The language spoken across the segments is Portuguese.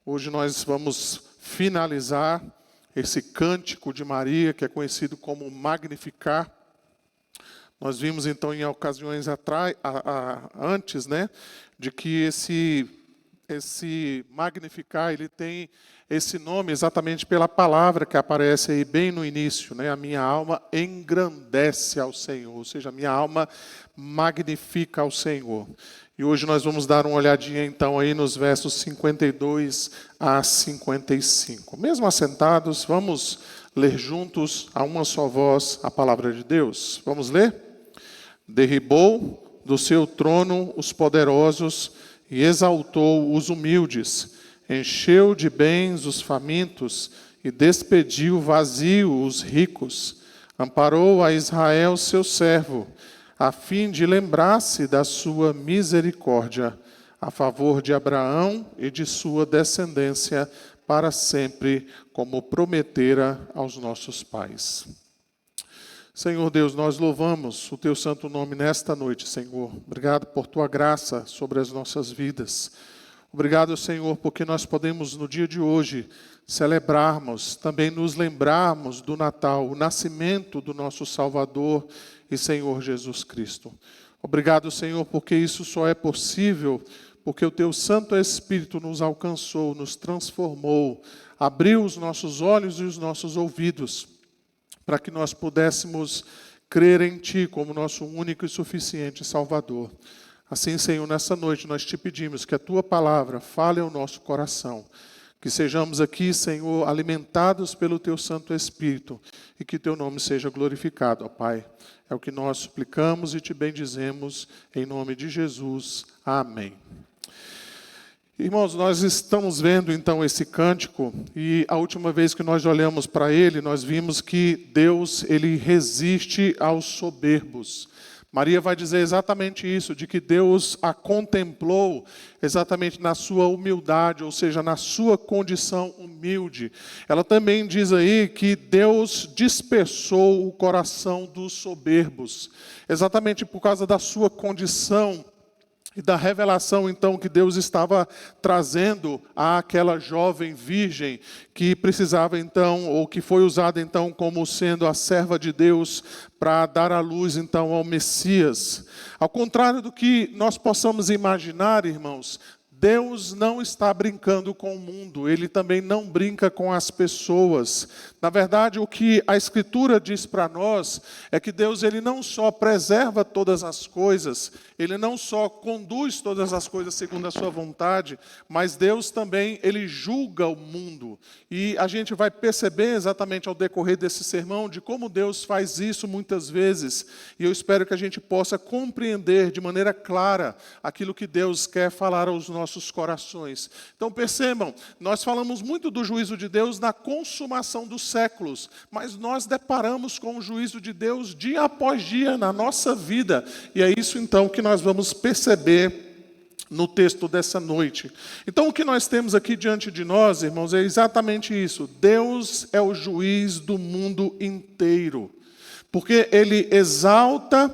Hoje nós vamos finalizar esse cântico de Maria, que é conhecido como Magnificar. Nós vimos então em ocasiões antes, de que esse Magnificar, ele tem esse nome exatamente pela palavra que aparece aí bem no início, A minha alma engrandece ao Senhor, ou seja, a minha alma magnifica ao Senhor. E hoje nós vamos dar uma olhadinha então aí nos versos 52 a 55. Mesmo assentados, vamos ler juntos a uma só voz a palavra de Deus. Vamos ler? Derribou do seu trono os poderosos e exaltou os humildes, encheu de bens os famintos e despediu vazio os ricos. Amparou a Israel, seu servo, a fim de lembrar-se da sua misericórdia, a favor de Abraão e de sua descendência para sempre, como prometera aos nossos pais. Senhor Deus, nós louvamos o Teu santo nome nesta noite, Senhor. Obrigado por Tua graça sobre as nossas vidas. Obrigado, Senhor, porque nós podemos no dia de hoje celebrarmos, também nos lembrarmos do Natal, o nascimento do nosso Salvador e Senhor Jesus Cristo. Obrigado, Senhor, porque isso só é possível porque o Teu Santo Espírito nos alcançou, nos transformou, abriu os nossos olhos e os nossos ouvidos, para que nós pudéssemos crer em Ti como nosso único e suficiente Salvador. Assim, Senhor, nessa noite nós Te pedimos que a Tua palavra fale ao nosso coração, que sejamos aqui, Senhor, alimentados pelo Teu Santo Espírito e que Teu nome seja glorificado, ó Pai. É o que nós suplicamos e Te bendizemos em nome de Jesus. Amém. Irmãos, nós estamos vendo então esse cântico e a última vez que nós olhamos para ele, nós vimos que Deus, ele resiste aos soberbos. Maria vai dizer exatamente isso, de que Deus a contemplou exatamente na sua humildade, ou seja, na sua condição humilde. Ela também diz aí que Deus dispersou o coração dos soberbos, exatamente por causa da sua condição e da revelação, então, que Deus estava trazendo àquela jovem virgem que precisava, então, ou que foi usada, então, como sendo a serva de Deus para dar à luz, então, ao Messias. Ao contrário do que nós possamos imaginar, irmãos, Deus não está brincando com o mundo, Ele também não brinca com as pessoas. Na verdade, o que a Escritura diz para nós é que Deus, Ele não só preserva todas as coisas, Ele não só conduz todas as coisas segundo a sua vontade, mas Deus também, Ele julga o mundo. E a gente vai perceber exatamente ao decorrer desse sermão de como Deus faz isso muitas vezes. E eu espero que a gente possa compreender de maneira clara aquilo que Deus quer falar aos nossos corações. Então percebam, nós falamos muito do juízo de Deus na consumação dos séculos, mas nós deparamos com o juízo de Deus dia após dia na nossa vida. E é isso então que nós vamos perceber no texto dessa noite. Então o que nós temos aqui diante de nós, irmãos, é exatamente isso. Deus é o juiz do mundo inteiro, porque Ele exalta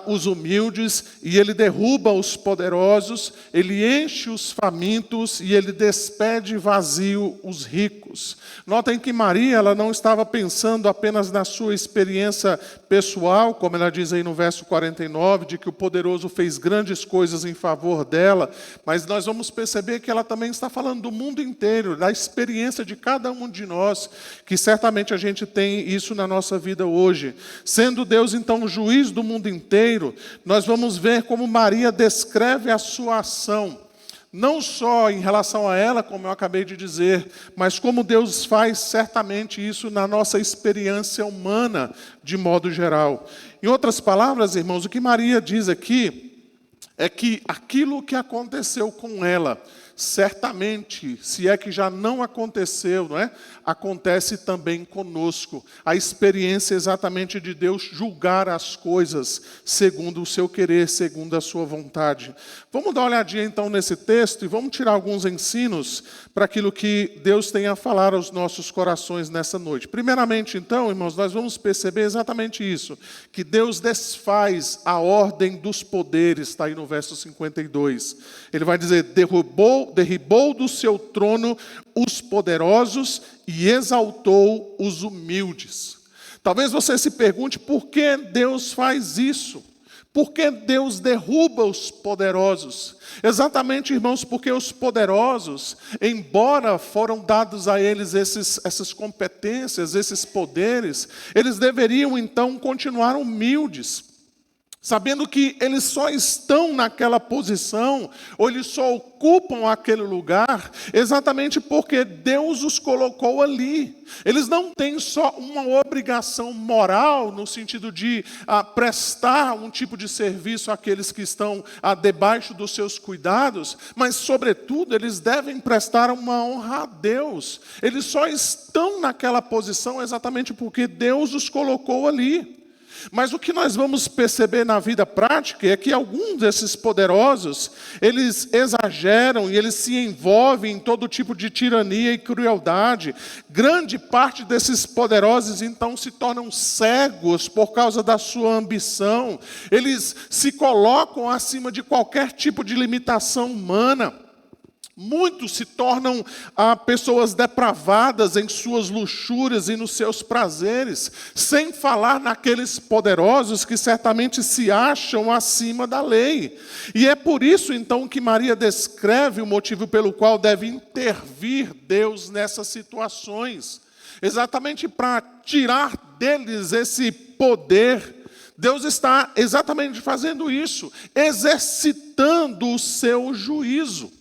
os humildes e Ele derruba os poderosos, Ele enche os famintos e Ele despede vazio os ricos. Notem que Maria, ela não estava pensando apenas na sua experiência pessoal, como ela diz aí no verso 49, de que o poderoso fez grandes coisas em favor dela, mas nós vamos perceber que ela também está falando do mundo inteiro, da experiência de cada um de nós, que certamente a gente tem isso na nossa vida hoje. Sendo Deus, então, o juiz do mundo inteiro, nós vamos ver como Maria descreve a sua ação, não só em relação a ela, como eu acabei de dizer, mas como Deus faz certamente isso na nossa experiência humana, de modo geral. Em outras palavras, irmãos, o que Maria diz aqui é que aquilo que aconteceu com ela, certamente, se é que já não aconteceu, acontece também conosco. A experiência exatamente de Deus julgar as coisas segundo o seu querer, segundo a sua vontade. Vamos dar uma olhadinha então nesse texto e vamos tirar alguns ensinos para aquilo que Deus tem a falar aos nossos corações nessa noite. Primeiramente então, irmãos, nós vamos perceber exatamente isso, que Deus desfaz a ordem dos poderes, está aí no verso 52. Ele vai dizer, derrubou derribou do seu trono os poderosos e exaltou os humildes. Talvez você se pergunte por que Deus faz isso? Por que Deus derruba os poderosos? Exatamente, irmãos, porque os poderosos, embora foram dados a eles essas competências, esses poderes, eles deveriam então continuar humildes, sabendo que eles só estão naquela posição, ou eles só ocupam aquele lugar, exatamente porque Deus os colocou ali. Eles não têm só uma obrigação moral, no sentido de prestar um tipo de serviço àqueles que estão debaixo dos seus cuidados, mas, sobretudo, eles devem prestar uma honra a Deus. Eles só estão naquela posição exatamente porque Deus os colocou ali. Mas o que nós vamos perceber na vida prática é que alguns desses poderosos, eles exageram e eles se envolvem em todo tipo de tirania e crueldade. Grande parte desses poderosos, então, se tornam cegos por causa da sua ambição. Eles se colocam acima de qualquer tipo de limitação humana. Muitos se tornam pessoas depravadas em suas luxúrias e nos seus prazeres, sem falar naqueles poderosos que certamente se acham acima da lei. E é por isso, então, que Maria descreve o motivo pelo qual deve intervir Deus nessas situações. Exatamente para tirar deles esse poder. Deus está exatamente fazendo isso, exercitando o seu juízo.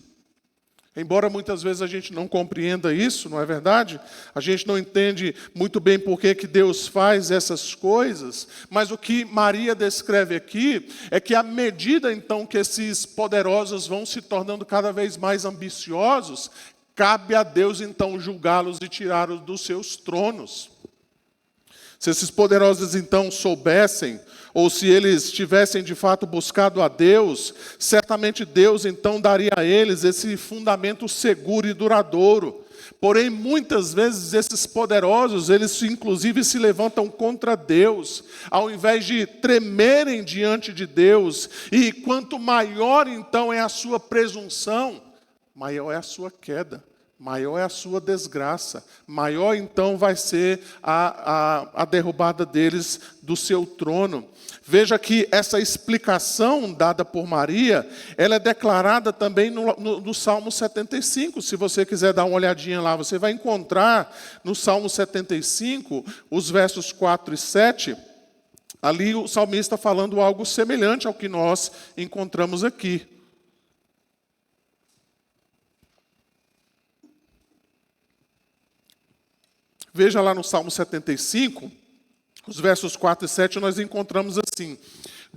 Embora muitas vezes a gente não compreenda isso, não é verdade? A gente não entende muito bem por que Deus faz essas coisas, mas o que Maria descreve aqui é que à medida então que esses poderosos vão se tornando cada vez mais ambiciosos, cabe a Deus então julgá-los e tirá-los dos seus tronos. Se esses poderosos então soubessem, ou se eles tivessem de fato buscado a Deus, certamente Deus então daria a eles esse fundamento seguro e duradouro. Porém, muitas vezes esses poderosos, eles inclusive se levantam contra Deus, ao invés de tremerem diante de Deus. E quanto maior então é a sua presunção, maior é a sua queda. Maior é a sua desgraça, maior então vai ser a derrubada deles do seu trono. Veja que essa explicação dada por Maria, ela é declarada também no Salmo 75. Se você quiser dar uma olhadinha lá, você vai encontrar no Salmo 75, os versos 4 e 7, ali o salmista falando algo semelhante ao que nós encontramos aqui. Veja lá no Salmo 75, os versos 4 e 7, nós encontramos assim: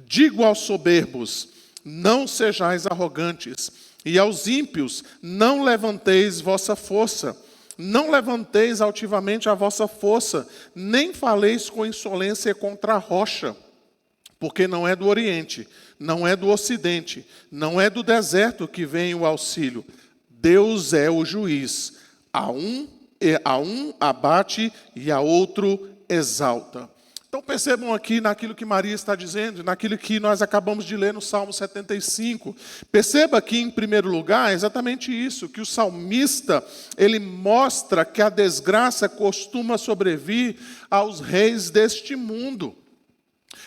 digo aos soberbos, não sejais arrogantes, e aos ímpios, não levanteis vossa força. Não levanteis altivamente a vossa força, nem faleis com insolência contra a rocha, porque não é do Oriente, não é do Ocidente, não é do deserto que vem o auxílio. Deus é o juiz. A um abate e a outro exalta. Então percebam aqui naquilo que Maria está dizendo, naquilo que nós acabamos de ler no Salmo 75. Perceba aqui, em primeiro lugar, exatamente isso, que o salmista, ele mostra que a desgraça costuma sobrevir aos reis deste mundo.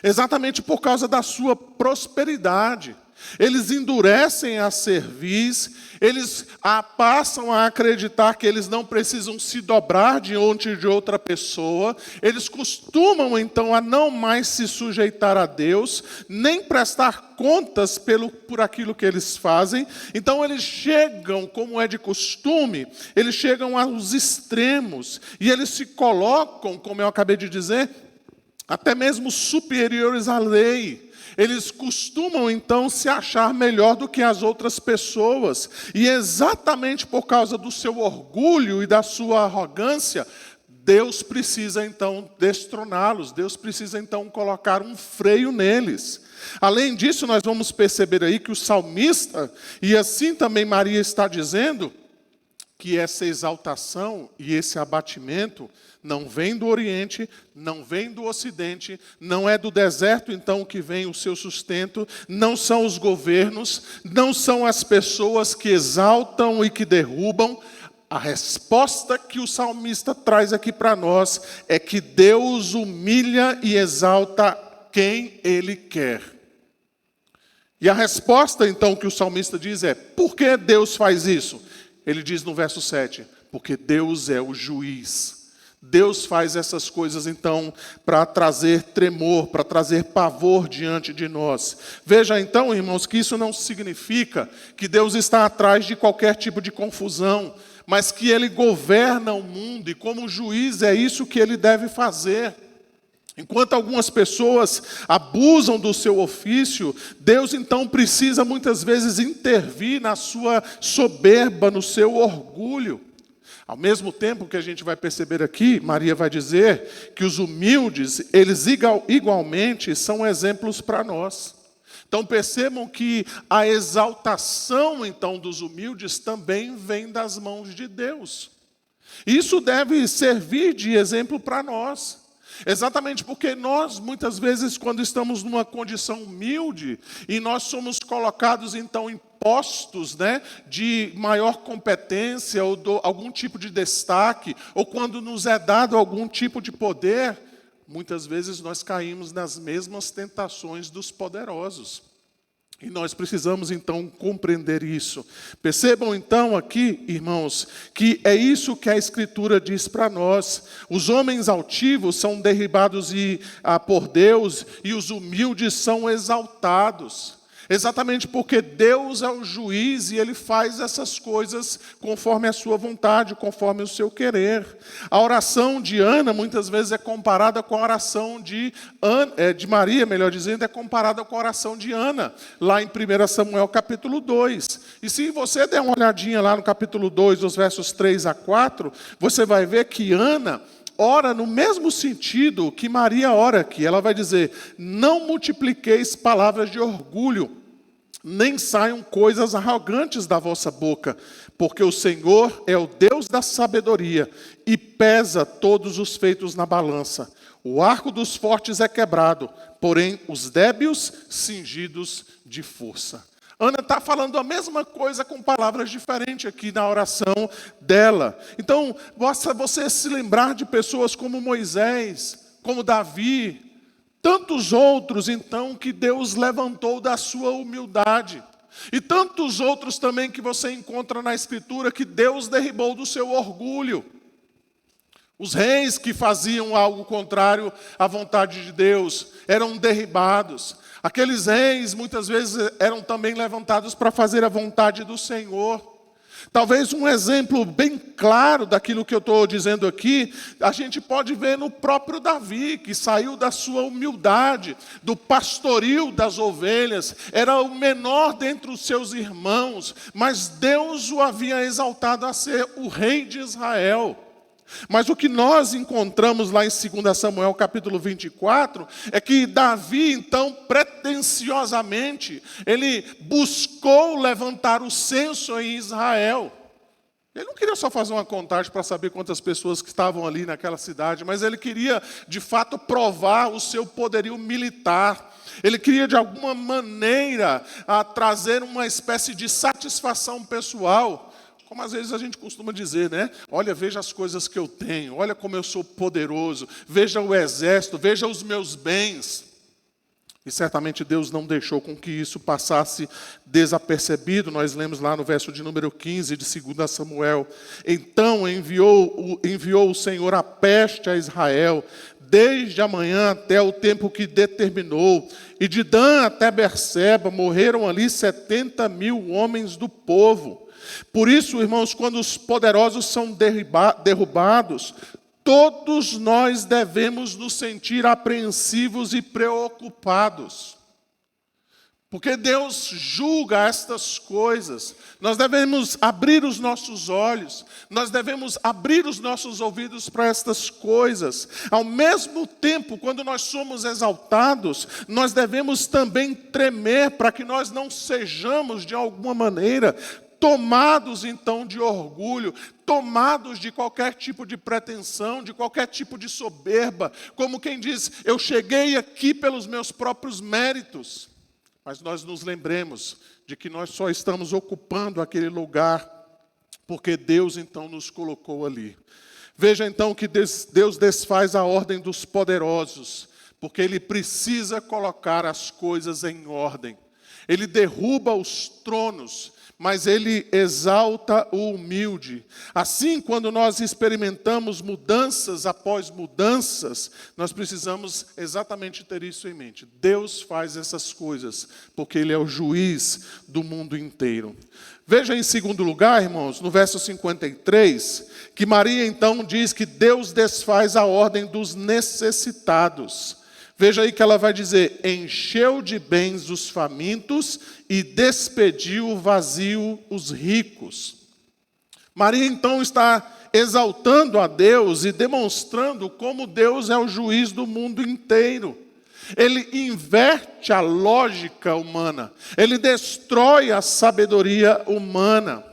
Exatamente por causa da sua prosperidade. Eles endurecem a cerviz, eles passam a acreditar que eles não precisam se dobrar diante de outra pessoa, eles costumam então a não mais se sujeitar a Deus, nem prestar contas por aquilo que eles fazem. Então eles chegam, como é de costume, eles chegam aos extremos, e eles se colocam, como eu acabei de dizer, até mesmo superiores à lei. Eles costumam, então, se achar melhor do que as outras pessoas. E exatamente por causa do seu orgulho e da sua arrogância, Deus precisa, então, destroná-los. Deus precisa, então, colocar um freio neles. Além disso, nós vamos perceber aí que o salmista, e assim também Maria está dizendo, que essa exaltação e esse abatimento não vem do Oriente, não vem do Ocidente, não é do deserto então que vem o seu sustento, não são os governos, não são as pessoas que exaltam e que derrubam. A resposta que o salmista traz aqui para nós é que Deus humilha e exalta quem Ele quer. E a resposta então que o salmista diz é: por que Deus faz isso? Ele diz no verso 7, porque Deus é o juiz. Deus faz essas coisas, então, para trazer tremor, para trazer pavor diante de nós. Veja, então, irmãos, que isso não significa que Deus está atrás de qualquer tipo de confusão, mas que Ele governa o mundo, e como juiz é isso que Ele deve fazer. Enquanto algumas pessoas abusam do seu ofício, Deus então precisa muitas vezes intervir na sua soberba, no seu orgulho. Ao mesmo tempo que a gente vai perceber aqui, Maria vai dizer que os humildes, eles igualmente são exemplos para nós. Então percebam que a exaltação então dos humildes também vem das mãos de Deus. Isso deve servir de exemplo para nós. Exatamente porque nós, muitas vezes, quando estamos numa condição humilde, e nós somos colocados, então, em postos, de maior competência, ou algum tipo de destaque, ou quando nos é dado algum tipo de poder, muitas vezes nós caímos nas mesmas tentações dos poderosos. E nós precisamos, então, compreender isso. Percebam, então, aqui, irmãos, que é isso que a Escritura diz para nós. Os homens altivos são derribados por Deus, e os humildes são exaltados. Exatamente porque Deus é o juiz e Ele faz essas coisas conforme a sua vontade, conforme o seu querer. A oração de Ana, muitas vezes, é comparada com a oração de Maria, melhor dizendo, é comparada com a oração de Ana, lá em 1 Samuel capítulo 2. E se você der uma olhadinha lá no capítulo 2, os versos 3 a 4, você vai ver que Ana ora no mesmo sentido que Maria ora aqui. Ela vai dizer: não multipliqueis palavras de orgulho, nem saiam coisas arrogantes da vossa boca, porque o Senhor é o Deus da sabedoria e pesa todos os feitos na balança. O arco dos fortes é quebrado, porém os débeis cingidos de força. Ana está falando a mesma coisa com palavras diferentes aqui na oração dela. Então, basta você se lembrar de pessoas como Moisés, como Davi, tantos outros, então, que Deus levantou da sua humildade. E tantos outros também que você encontra na Escritura que Deus derribou do seu orgulho. Os reis que faziam algo contrário à vontade de Deus eram derribados. Aqueles reis, muitas vezes, eram também levantados para fazer a vontade do Senhor. Talvez um exemplo bem claro daquilo que eu estou dizendo aqui, a gente pode ver no próprio Davi, que saiu da sua humildade, do pastoril das ovelhas, era o menor dentre os seus irmãos, mas Deus o havia exaltado a ser o rei de Israel. Mas o que nós encontramos lá em 2 Samuel capítulo 24, é que Davi, então, pretensiosamente, ele buscou levantar o censo em Israel. Ele não queria só fazer uma contagem para saber quantas pessoas que estavam ali naquela cidade, mas ele queria, de fato, provar o seu poderio militar. Ele queria, de alguma maneira, trazer uma espécie de satisfação pessoal. Como às vezes a gente costuma dizer, Olha, veja as coisas que eu tenho, olha como eu sou poderoso, veja o exército, veja os meus bens. E certamente Deus não deixou com que isso passasse desapercebido. Nós lemos lá no verso de número 15 de 2 Samuel. Então enviou o Senhor a peste a Israel, desde a manhã até o tempo que determinou. E de Dan até Berseba morreram ali 70.000 homens do povo. Por isso, irmãos, quando os poderosos são derrubados, todos nós devemos nos sentir apreensivos e preocupados. Porque Deus julga estas coisas. Nós devemos abrir os nossos olhos, nós devemos abrir os nossos ouvidos para estas coisas. Ao mesmo tempo, quando nós somos exaltados, nós devemos também tremer para que nós não sejamos, de alguma maneira, tomados então de orgulho, tomados de qualquer tipo de pretensão, de qualquer tipo de soberba, como quem diz, eu cheguei aqui pelos meus próprios méritos. Mas nós nos lembremos de que nós só estamos ocupando aquele lugar porque Deus então nos colocou ali. Veja então que Deus desfaz a ordem dos poderosos, porque Ele precisa colocar as coisas em ordem. Ele derruba os tronos, mas Ele exalta o humilde. Assim, quando nós experimentamos mudanças após mudanças, nós precisamos exatamente ter isso em mente. Deus faz essas coisas, porque Ele é o juiz do mundo inteiro. Veja em segundo lugar, irmãos, no verso 53, que Maria então diz que Deus desfaz a ordem dos necessitados. Veja aí que ela vai dizer, encheu de bens os famintos e despediu vazio os ricos. Maria então está exaltando a Deus e demonstrando como Deus é o juiz do mundo inteiro. Ele inverte a lógica humana, ele destrói a sabedoria humana.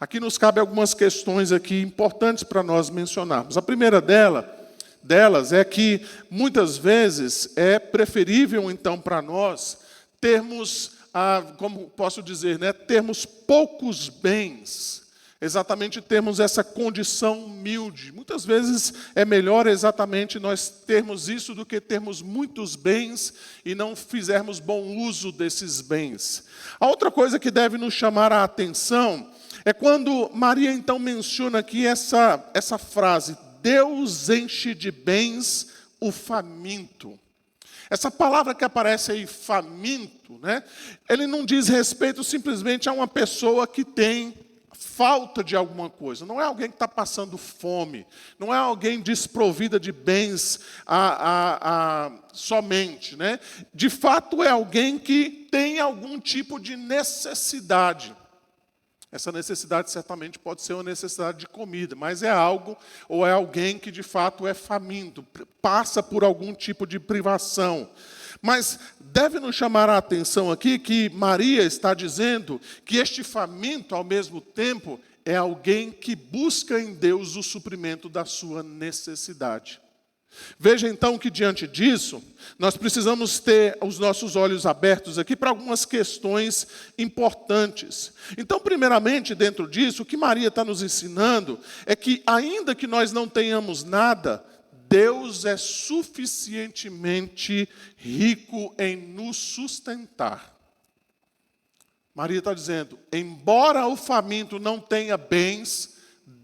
Aqui nos cabe algumas questões aqui importantes para nós mencionarmos. A primeira delas é que muitas vezes é preferível então para nós termos, como posso dizer, termos poucos bens. Exatamente termos essa condição humilde. Muitas vezes é melhor exatamente nós termos isso do que termos muitos bens e não fizermos bom uso desses bens. A outra coisa que deve nos chamar a atenção é quando Maria então menciona aqui essa frase, Deus enche de bens o faminto. Essa palavra que aparece aí, faminto, ele não diz respeito simplesmente a uma pessoa que tem falta de alguma coisa. Não é alguém que está passando fome. Não é alguém desprovida de bens somente. De fato, é alguém que tem algum tipo de necessidade. Essa necessidade certamente pode ser uma necessidade de comida, mas é algo ou é alguém que de fato é faminto, passa por algum tipo de privação. Mas deve nos chamar a atenção aqui que Maria está dizendo que este faminto, ao mesmo tempo, é alguém que busca em Deus o suprimento da sua necessidade. Veja então que diante disso, nós precisamos ter os nossos olhos abertos aqui para algumas questões importantes. Então, primeiramente, dentro disso, o que Maria está nos ensinando é que, ainda que nós não tenhamos nada, Deus é suficientemente rico em nos sustentar. Maria está dizendo, embora o faminto não tenha bens,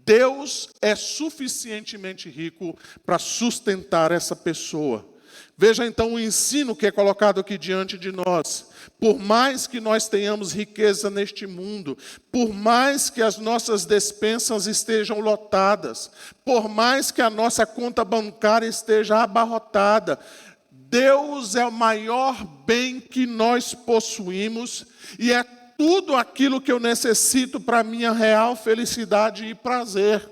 Deus é suficientemente rico para sustentar essa pessoa. Veja então o ensino que é colocado aqui diante de nós. Por mais que nós tenhamos riqueza neste mundo, por mais que as nossas despensas estejam lotadas, por mais que a nossa conta bancária esteja abarrotada, Deus é o maior bem que nós possuímos e é tudo aquilo que eu necessito para a minha real felicidade e prazer.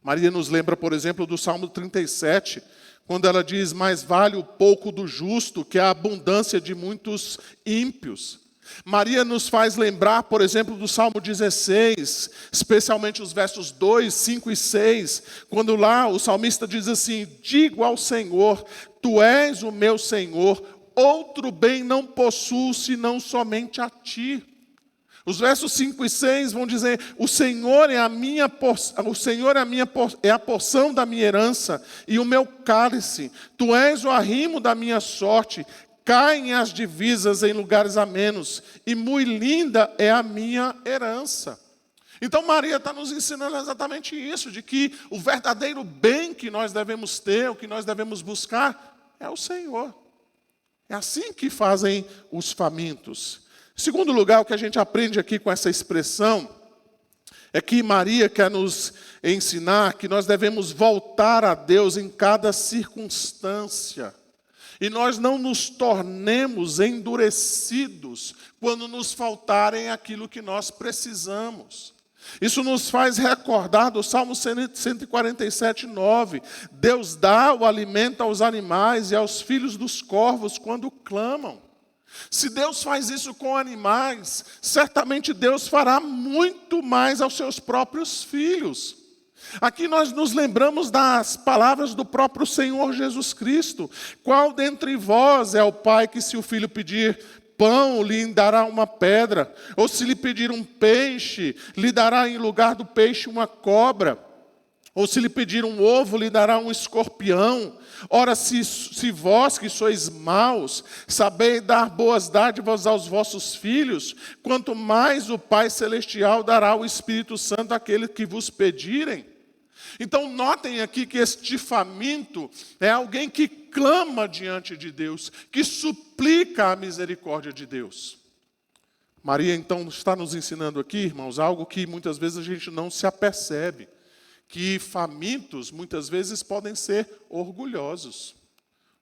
Maria nos lembra, por exemplo, do Salmo 37, quando ela diz, mais vale o pouco do justo que a abundância de muitos ímpios. Maria nos faz lembrar, por exemplo, do Salmo 16, especialmente os versos 2, 5 e 6, quando lá o salmista diz assim, digo ao Senhor, tu és o meu Senhor, outro bem não possuo, senão somente a ti. Os versos 5 e 6 vão dizer, o Senhor é a porção da minha herança e o meu cálice. Tu és o arrimo da minha sorte. Caem as divisas em lugares amenos, e muito linda é a minha herança. Então Maria está nos ensinando exatamente isso, de que o verdadeiro bem que nós devemos ter, o que nós devemos buscar, é o Senhor. É assim que fazem os famintos. Em segundo lugar, o que a gente aprende aqui com essa expressão é que Maria quer nos ensinar que nós devemos voltar a Deus em cada circunstância. E nós não nos tornemos endurecidos quando nos faltarem aquilo que nós precisamos. Isso nos faz recordar do Salmo 147, 9. Deus dá o alimento aos animais e aos filhos dos corvos quando clamam. Se Deus faz isso com animais, certamente Deus fará muito mais aos seus próprios filhos. Aqui nós nos lembramos das palavras do próprio Senhor Jesus Cristo. Qual dentre vós é o pai que, se o filho pedir pão, lhe dará uma pedra? Ou se lhe pedir um peixe, lhe dará em lugar do peixe uma cobra? Ou se lhe pedir um ovo, lhe dará um escorpião? Ora, se vós que sois maus, sabeis dar boas dádivas aos vossos filhos, quanto mais o Pai Celestial dará o Espírito Santo àqueles que vos pedirem. Então notem aqui que este faminto é alguém que clama diante de Deus, que suplica a misericórdia de Deus. Maria então está nos ensinando aqui, irmãos, algo que muitas vezes a gente não se apercebe. Que famintos, muitas vezes, podem ser orgulhosos.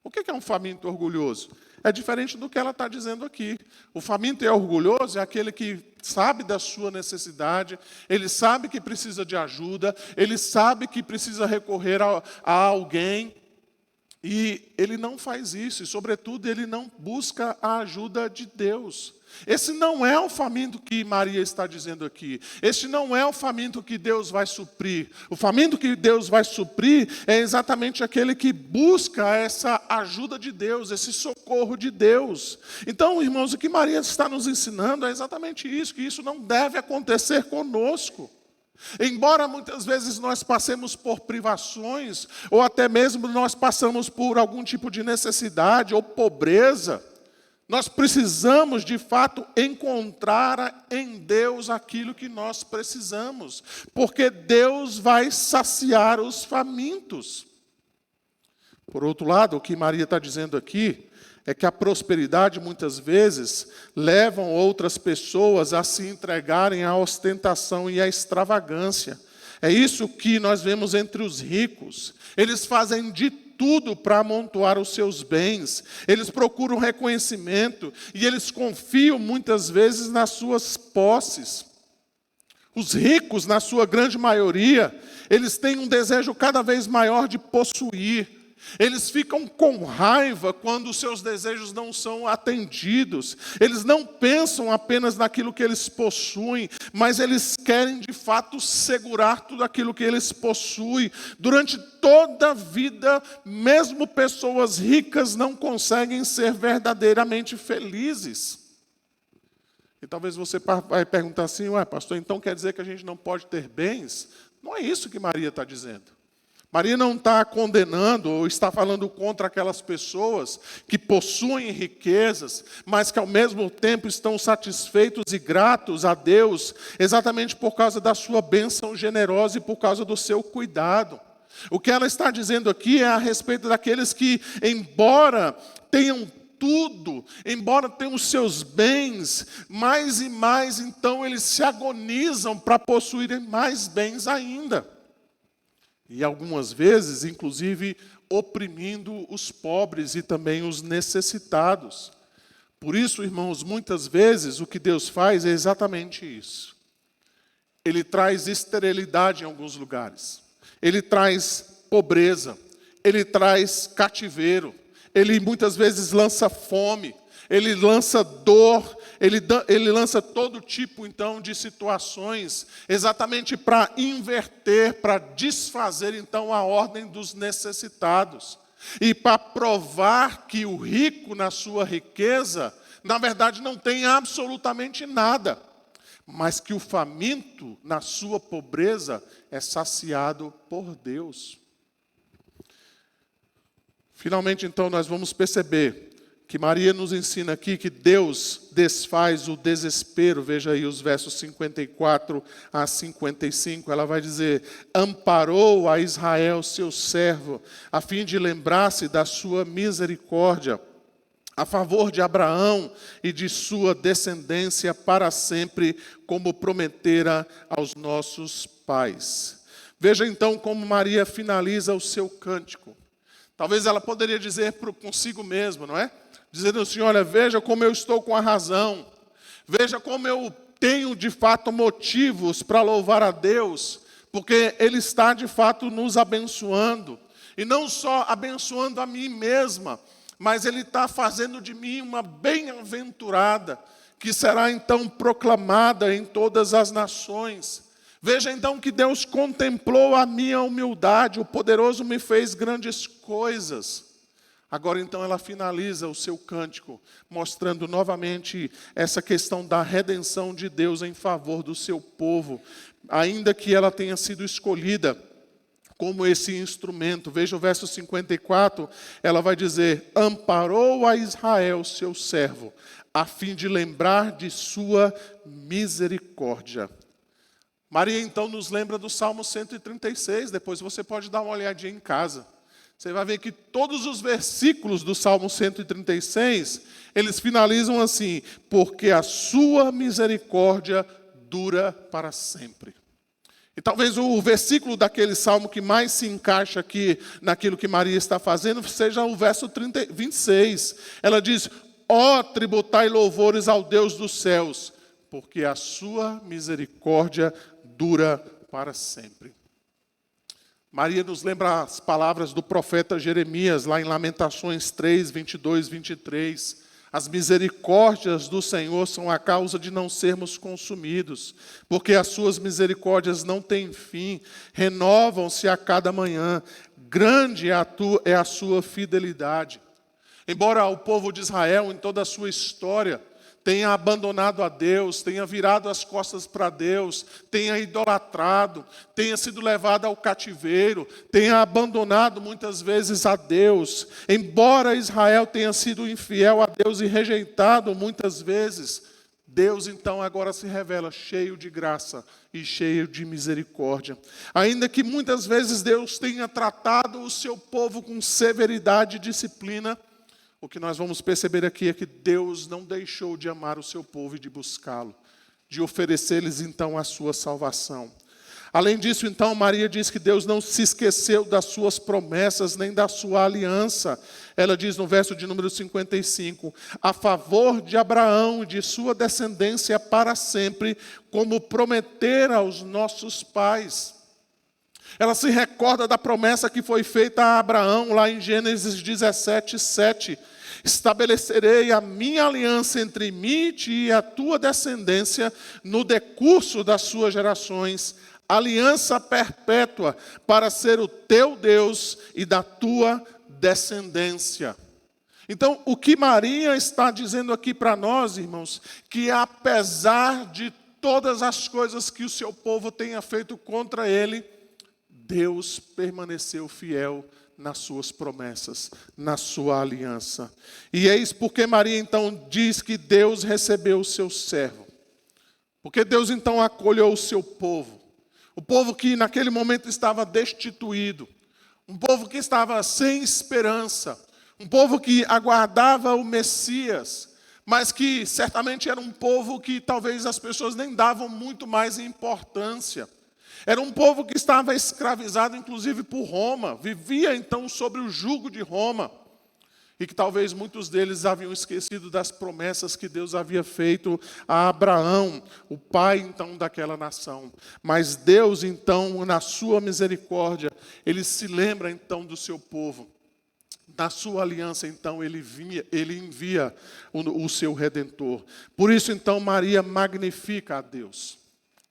O que é um faminto orgulhoso? É diferente do que ela está dizendo aqui. O faminto e orgulhoso é aquele que sabe da sua necessidade, ele sabe que precisa de ajuda, ele sabe que precisa recorrer a alguém, e ele não faz isso, e, sobretudo, ele não busca a ajuda de Deus. Esse não é o faminto que Maria está dizendo aqui. Este não é o faminto que Deus vai suprir. O faminto que Deus vai suprir é exatamente aquele que busca essa ajuda de Deus, esse socorro de Deus. Então, irmãos, o que Maria está nos ensinando é exatamente isso, que isso não deve acontecer conosco. Embora muitas vezes nós passemos por privações, ou até mesmo nós passamos por algum tipo de necessidade ou pobreza, nós precisamos, de fato, encontrar em Deus aquilo que nós precisamos, porque Deus vai saciar os famintos. Por outro lado, o que Maria está dizendo aqui é que a prosperidade, muitas vezes, levam outras pessoas a se entregarem à ostentação e à extravagância. É isso que nós vemos entre os ricos. Eles fazem de tudo para amontoar os seus bens, eles procuram reconhecimento e eles confiam muitas vezes nas suas posses. Os ricos, na sua grande maioria, eles têm um desejo cada vez maior de possuir. Eles ficam com raiva quando os seus desejos não são atendidos. Eles não pensam apenas naquilo que eles possuem, mas eles querem de fato segurar tudo aquilo que eles possuem. Durante toda a vida, mesmo pessoas ricas não conseguem ser verdadeiramente felizes. E talvez você vai perguntar assim, ué, pastor, então quer dizer que a gente não pode ter bens? Não é isso que Maria está dizendo. Maria não está condenando ou está falando contra aquelas pessoas que possuem riquezas, mas que ao mesmo tempo estão satisfeitos e gratos a Deus, exatamente por causa da sua bênção generosa e por causa do seu cuidado. O que ela está dizendo aqui é a respeito daqueles que, embora tenham tudo, embora tenham os seus bens, mais e mais, então eles se agonizam para possuírem mais bens ainda. E algumas vezes, inclusive, oprimindo os pobres e também os necessitados. Por isso, irmãos, muitas vezes o que Deus faz é exatamente isso. Ele traz esterilidade em alguns lugares. Ele traz pobreza. Ele traz cativeiro. Ele muitas vezes lança fome. Ele lança dor. Ele lança todo tipo, então, de situações, exatamente para inverter, para desfazer, então, a ordem dos necessitados. E para provar que o rico, na sua riqueza, na verdade, não tem absolutamente nada. Mas que o faminto, na sua pobreza, é saciado por Deus. Finalmente, então, nós vamos perceber que Maria nos ensina aqui que Deus desfaz o desespero. Veja aí os versos 54 a 55. Ela vai dizer, amparou a Israel, seu servo, a fim de lembrar-se da sua misericórdia, a favor de Abraão e de sua descendência para sempre, como prometera aos nossos pais. Veja então como Maria finaliza o seu cântico. Talvez ela poderia dizer consigo mesma, não é? Dizendo assim, olha, veja como eu estou com a razão. Veja como eu tenho, de fato, motivos para louvar a Deus. Porque Ele está, de fato, nos abençoando. E não só abençoando a mim mesma, mas Ele está fazendo de mim uma bem-aventurada, que será então proclamada em todas as nações. Veja então que Deus contemplou a minha humildade, o poderoso me fez grandes coisas. Agora então ela finaliza o seu cântico, mostrando novamente essa questão da redenção de Deus em favor do seu povo, ainda que ela tenha sido escolhida como esse instrumento. Veja o verso 54, ela vai dizer: amparou a Israel, seu servo, a fim de lembrar de sua misericórdia. Maria então nos lembra do Salmo 136, depois você pode dar uma olhadinha em casa. Você vai ver que todos os versículos do Salmo 136, eles finalizam assim: porque a sua misericórdia dura para sempre. E talvez o versículo daquele salmo que mais se encaixa aqui naquilo que Maria está fazendo seja o verso 26. Ela diz: ó, tributai louvores ao Deus dos céus, porque a sua misericórdia dura para sempre. Maria nos lembra as palavras do profeta Jeremias, lá em Lamentações 3, 22, 23. As misericórdias do Senhor são a causa de não sermos consumidos, porque as suas misericórdias não têm fim, renovam-se a cada manhã. Grande é a sua fidelidade. Embora o povo de Israel, em toda a sua história, tenha abandonado a Deus, tenha virado as costas para Deus, tenha idolatrado, tenha sido levado ao cativeiro, tenha abandonado muitas vezes a Deus, embora Israel tenha sido infiel a Deus e rejeitado muitas vezes, Deus então agora se revela cheio de graça e cheio de misericórdia. Ainda que muitas vezes Deus tenha tratado o seu povo com severidade e disciplina, o que nós vamos perceber aqui é que Deus não deixou de amar o seu povo e de buscá-lo, de oferecer-lhes então a sua salvação. Além disso, então, Maria diz que Deus não se esqueceu das suas promessas, nem da sua aliança. Ela diz no verso de número 55, a favor de Abraão e de sua descendência para sempre, como prometera aos nossos pais. Ela se recorda da promessa que foi feita a Abraão, lá em Gênesis 17, 7. Estabelecerei a minha aliança entre mim e a tua descendência no decurso das suas gerações, aliança perpétua para ser o teu Deus e da tua descendência. Então, o que Maria está dizendo aqui para nós, irmãos, que apesar de todas as coisas que o seu povo tenha feito contra ele, Deus permaneceu fiel nas suas promessas, na sua aliança. E eis porque Maria então diz que Deus recebeu o seu servo. Porque Deus então acolheu o seu povo. O povo que naquele momento estava destituído. Um povo que estava sem esperança. Um povo que aguardava o Messias. Mas que certamente era um povo que talvez as pessoas nem davam muito mais importância. Era um povo que estava escravizado, inclusive, por Roma. Vivia, então, sob o jugo de Roma. E que talvez muitos deles haviam esquecido das promessas que Deus havia feito a Abraão, o pai, então, daquela nação. Mas Deus, então, na sua misericórdia, Ele se lembra, então, do seu povo. Na sua aliança, então, Ele envia o seu Redentor. Por isso, então, Maria magnifica a Deus.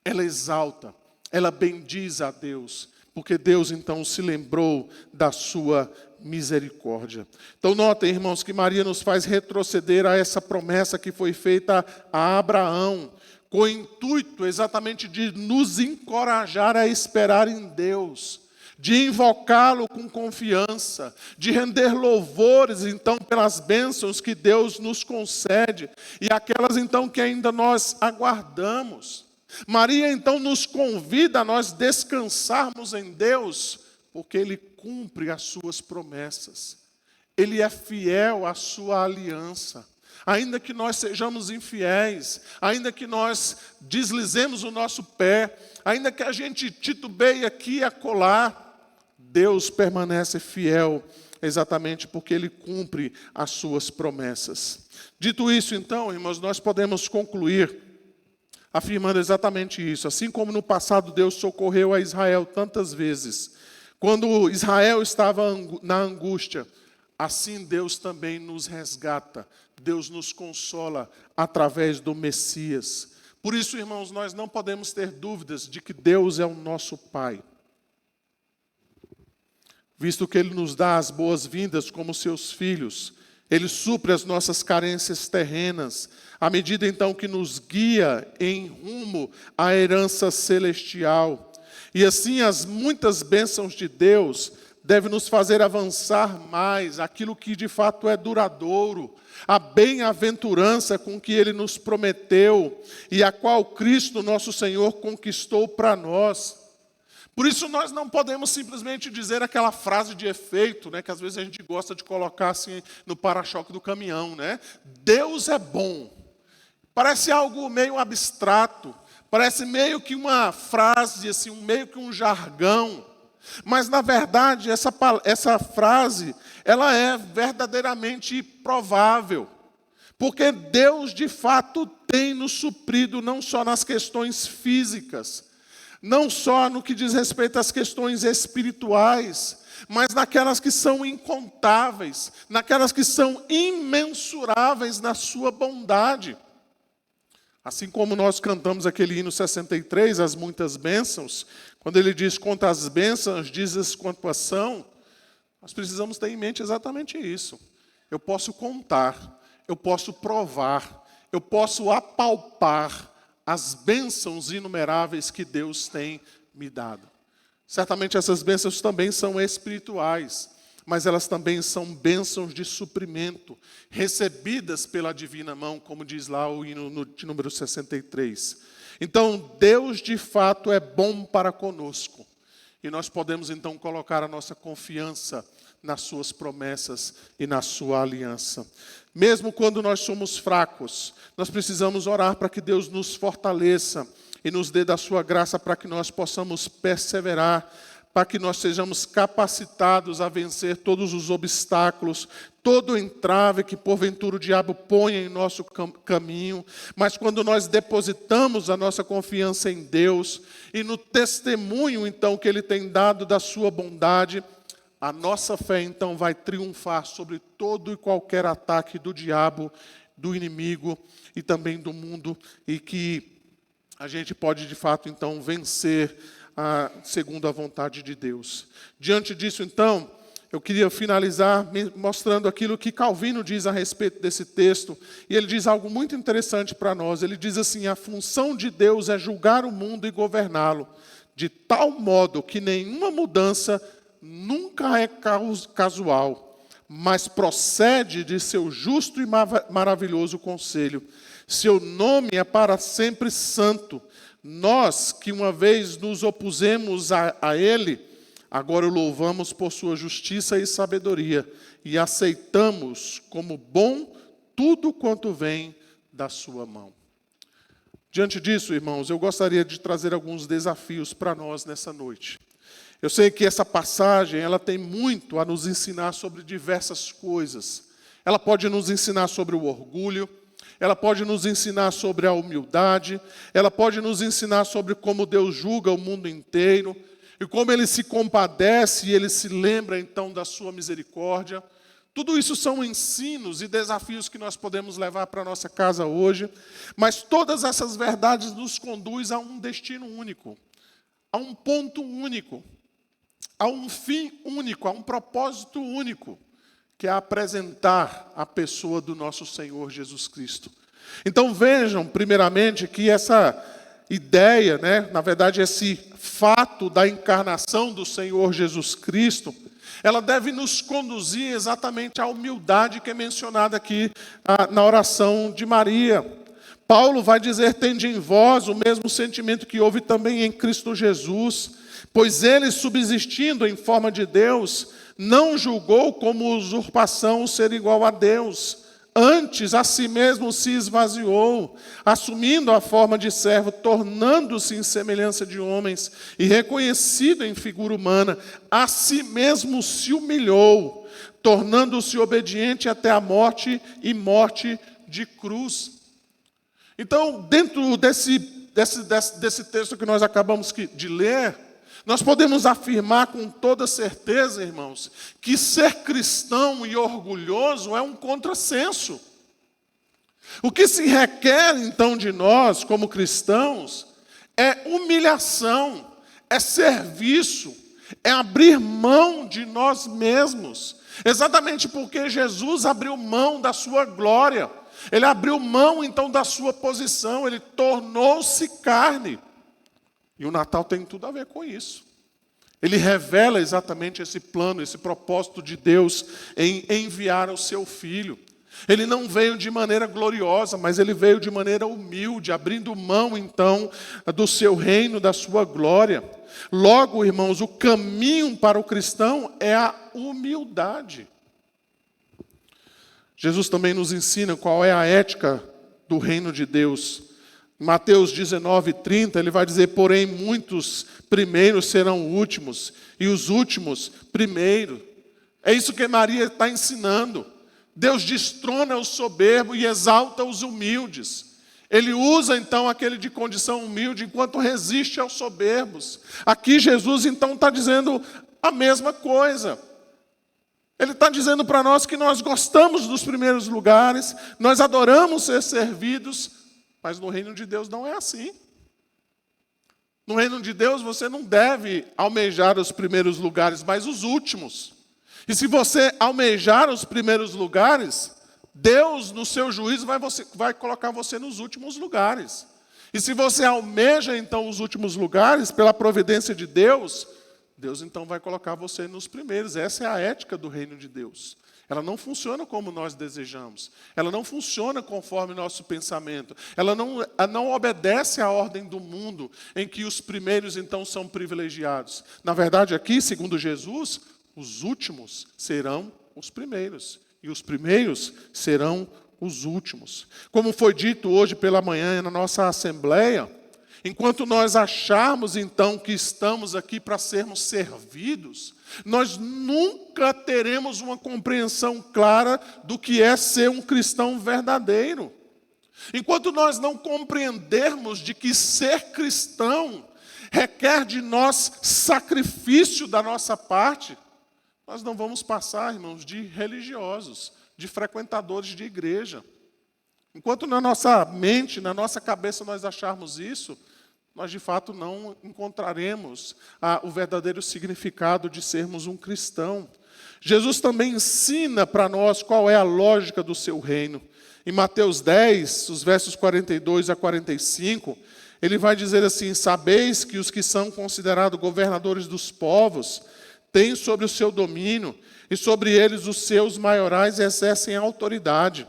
Ela exalta. Ela bendiz a Deus, porque Deus então se lembrou da sua misericórdia. Então notem, irmãos, que Maria nos faz retroceder a essa promessa que foi feita a Abraão, com o intuito exatamente de nos encorajar a esperar em Deus, de invocá-lo com confiança, de render louvores então pelas bênçãos que Deus nos concede, e aquelas então que ainda nós aguardamos. Maria então nos convida a nós descansarmos em Deus, porque Ele cumpre as suas promessas. Ele é fiel à sua aliança. Ainda que nós sejamos infiéis, ainda que nós deslizemos o nosso pé, ainda que a gente titubeie aqui e acolá, Deus permanece fiel, exatamente porque Ele cumpre as suas promessas. Dito isso então, irmãos, nós podemos concluir afirmando exatamente isso. Assim como no passado Deus socorreu a Israel tantas vezes, quando Israel estava na angústia, assim Deus também nos resgata, Deus nos consola através do Messias. Por isso, irmãos, nós não podemos ter dúvidas de que Deus é o nosso Pai. Visto que Ele nos dá as boas-vindas como seus filhos, Ele supre as nossas carências terrenas, à medida então que nos guia em rumo à herança celestial. E assim as muitas bênçãos de Deus devem nos fazer avançar mais, aquilo que de fato é duradouro, a bem-aventurança com que Ele nos prometeu e a qual Cristo nosso Senhor conquistou para nós. Por isso nós não podemos simplesmente dizer aquela frase de efeito, né, que às vezes a gente gosta de colocar assim no para-choque do caminhão, né? Deus é bom. Parece algo meio abstrato, parece meio que uma frase, assim, meio que um jargão. Mas na verdade essa frase, ela é verdadeiramente provável. Porque Deus de fato tem nos suprido não só nas questões físicas, não só no que diz respeito às questões espirituais, mas naquelas que são incontáveis, naquelas que são imensuráveis na sua bondade. Assim como nós cantamos aquele hino 63, as muitas bênçãos, quando ele diz quanto às bênçãos, dizes quanto são, nós precisamos ter em mente exatamente isso. Eu posso contar, eu posso provar, eu posso apalpar as bênçãos inumeráveis que Deus tem me dado. Certamente essas bênçãos também são espirituais, mas elas também são bênçãos de suprimento, recebidas pela divina mão, como diz lá o hino de número 63. Então, Deus de fato é bom para conosco, e nós podemos então colocar a nossa confiança nas suas promessas e na sua aliança. Mesmo quando nós somos fracos, nós precisamos orar para que Deus nos fortaleça e nos dê da sua graça para que nós possamos perseverar, para que nós sejamos capacitados a vencer todos os obstáculos, todo o entrave que porventura o diabo põe em nosso caminho. Mas quando nós depositamos a nossa confiança em Deus e no testemunho então que Ele tem dado da sua bondade, a nossa fé então vai triunfar sobre todo e qualquer ataque do diabo, do inimigo e também do mundo, e que a gente pode de fato então vencer segundo a vontade de Deus. Diante disso então, eu queria finalizar mostrando aquilo que Calvino diz a respeito desse texto, e ele diz algo muito interessante para nós. Ele diz assim: a função de Deus é julgar o mundo e governá-lo, de tal modo que nenhuma mudança nunca é casual, mas procede de seu justo e maravilhoso conselho. Seu nome é para sempre santo. Nós, que uma vez nos opusemos a Ele, agora o louvamos por sua justiça e sabedoria, e aceitamos como bom tudo quanto vem da sua mão. Diante disso, irmãos, eu gostaria de trazer alguns desafios para nós nessa noite. Eu sei que essa passagem, ela tem muito a nos ensinar sobre diversas coisas. Ela pode nos ensinar sobre o orgulho, ela pode nos ensinar sobre a humildade, ela pode nos ensinar sobre como Deus julga o mundo inteiro, e como Ele se compadece e Ele se lembra então da sua misericórdia. Tudo isso são ensinos e desafios que nós podemos levar para a nossa casa hoje, mas todas essas verdades nos conduzem a um destino único, a um ponto único, a um fim único, a um propósito único, que é apresentar a pessoa do nosso Senhor Jesus Cristo. Então vejam, primeiramente, que essa ideia, na verdade esse fato da encarnação do Senhor Jesus Cristo, ela deve nos conduzir exatamente à humildade que é mencionada aqui na oração de Maria. Paulo vai dizer: tende em vós o mesmo sentimento que houve também em Cristo Jesus, pois ele, subsistindo em forma de Deus, não julgou como usurpação ser igual a Deus. Antes, a si mesmo se esvaziou, assumindo a forma de servo, tornando-se em semelhança de homens, e reconhecido em figura humana, a si mesmo se humilhou, tornando-se obediente até a morte e morte de cruz. Então, dentro desse texto que nós acabamos de ler, Nós podemos afirmar com toda certeza, irmãos, que ser cristão e orgulhoso é um contrassenso. O que se requer, então, de nós, como cristãos, é humilhação, é serviço, é abrir mão de nós mesmos. Exatamente porque Jesus abriu mão da sua glória. Ele abriu mão, então, da sua posição. Ele tornou-se carne. E o Natal tem tudo a ver com isso. Ele revela exatamente esse plano, esse propósito de Deus em enviar o seu Filho. Ele não veio de maneira gloriosa, mas ele veio de maneira humilde, abrindo mão, então, do seu reino, da sua glória. Logo, irmãos, o caminho para o cristão é a humildade. Jesus também nos ensina qual é a ética do reino de Deus. Em Mateus 19:30, ele vai dizer: porém, muitos primeiros serão últimos, e os últimos primeiros. É isso que Maria está ensinando. Deus destrona o soberbo e exalta os humildes. Ele usa, então, aquele de condição humilde, enquanto resiste aos soberbos. Aqui Jesus, então, está dizendo a mesma coisa. Ele está dizendo para nós que nós gostamos dos primeiros lugares, nós adoramos ser servidos, mas no reino de Deus não é assim. No reino de Deus você não deve almejar os primeiros lugares, mas os últimos. E se você almejar os primeiros lugares, Deus, no seu juízo, vai colocar você nos últimos lugares. E se você almeja, então, os últimos lugares, pela providência de Deus, Deus, então, vai colocar você nos primeiros. Essa é a ética do reino de Deus. Ela não funciona como nós desejamos. Ela não funciona conforme nosso pensamento. Ela não obedece à ordem do mundo, em que os primeiros, então, são privilegiados. Na verdade, aqui, segundo Jesus, os últimos serão os primeiros. E os primeiros serão os últimos. Como foi dito hoje pela manhã na nossa assembleia, enquanto nós acharmos, então, que estamos aqui para sermos servidos, nós nunca teremos uma compreensão clara do que é ser um cristão verdadeiro. Enquanto nós não compreendermos de que ser cristão requer de nós sacrifício da nossa parte, nós não vamos passar, irmãos, de religiosos, de frequentadores de igreja. Enquanto na nossa mente, na nossa cabeça nós acharmos isso, nós de fato não encontraremos o verdadeiro significado de sermos um cristão. Jesus também ensina para nós qual é a lógica do seu reino. Em Mateus 10, os versos 42 a 45, ele vai dizer assim: sabeis que os que são considerados governadores dos povos têm sobre o seu domínio, e sobre eles os seus maiorais exercem autoridade.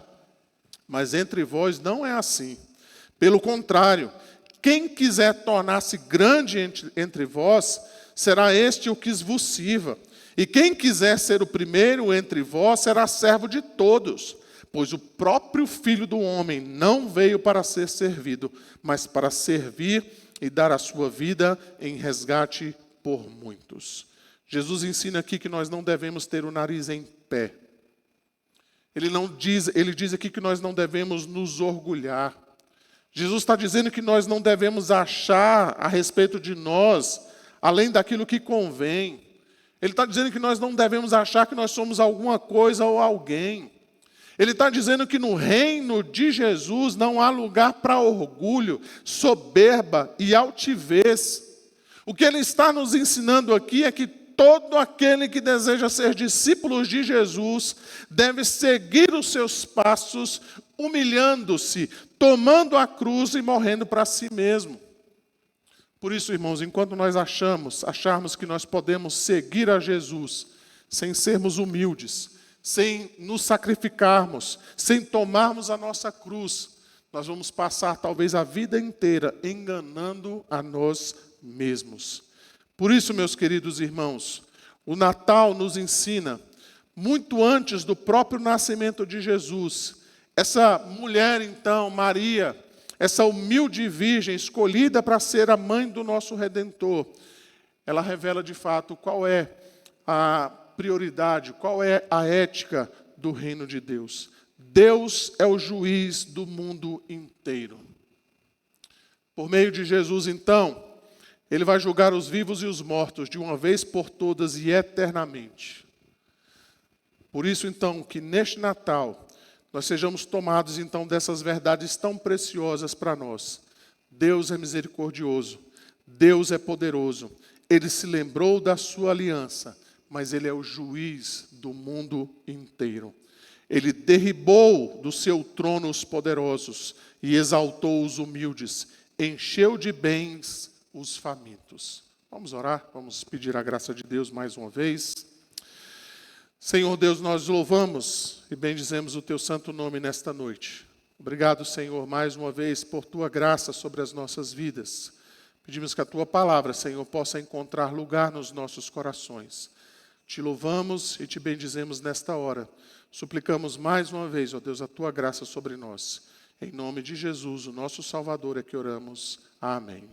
Mas entre vós não é assim. Pelo contrário, quem quiser tornar-se grande entre vós, será este o que vos sirva. E quem quiser ser o primeiro entre vós, será servo de todos. Pois o próprio Filho do Homem não veio para ser servido, mas para servir e dar a sua vida em resgate por muitos. Jesus ensina aqui que nós não devemos ter o nariz em pé. Ele diz aqui que nós não devemos nos orgulhar. Jesus está dizendo que nós não devemos achar a respeito de nós, além daquilo que convém. Ele está dizendo que nós não devemos achar que nós somos alguma coisa ou alguém. Ele está dizendo que no reino de Jesus não há lugar para orgulho, soberba e altivez. O que ele está nos ensinando aqui é que todo aquele que deseja ser discípulo de Jesus deve seguir os seus passos, humilhando-se, tomando a cruz e morrendo para si mesmo. Por isso, irmãos, enquanto nós acharmos que nós podemos seguir a Jesus sem sermos humildes, sem nos sacrificarmos, sem tomarmos a nossa cruz, nós vamos passar talvez a vida inteira enganando a nós mesmos. Por isso, meus queridos irmãos, o Natal nos ensina, muito antes do próprio nascimento de Jesus, essa mulher, então, Maria, essa humilde virgem escolhida para ser a mãe do nosso Redentor, ela revela de fato qual é a prioridade, qual é a ética do reino de Deus. Deus é o juiz do mundo inteiro. Por meio de Jesus, então, Ele vai julgar os vivos e os mortos de uma vez por todas e eternamente. Por isso, então, que neste Natal nós sejamos tomados, então, dessas verdades tão preciosas para nós. Deus é misericordioso, Deus é poderoso, Ele se lembrou da sua aliança, mas Ele é o juiz do mundo inteiro. Ele derribou do seu trono os poderosos e exaltou os humildes, encheu de bens os famintos. Vamos orar, vamos pedir a graça de Deus mais uma vez. Senhor Deus, nós louvamos e bendizemos o teu santo nome nesta noite. Obrigado, Senhor, mais uma vez por tua graça sobre as nossas vidas. Pedimos que a tua palavra, Senhor, possa encontrar lugar nos nossos corações. Te louvamos e te bendizemos nesta hora. Suplicamos mais uma vez, ó Deus, a tua graça sobre nós. Em nome de Jesus, o nosso Salvador, é que oramos. Amém.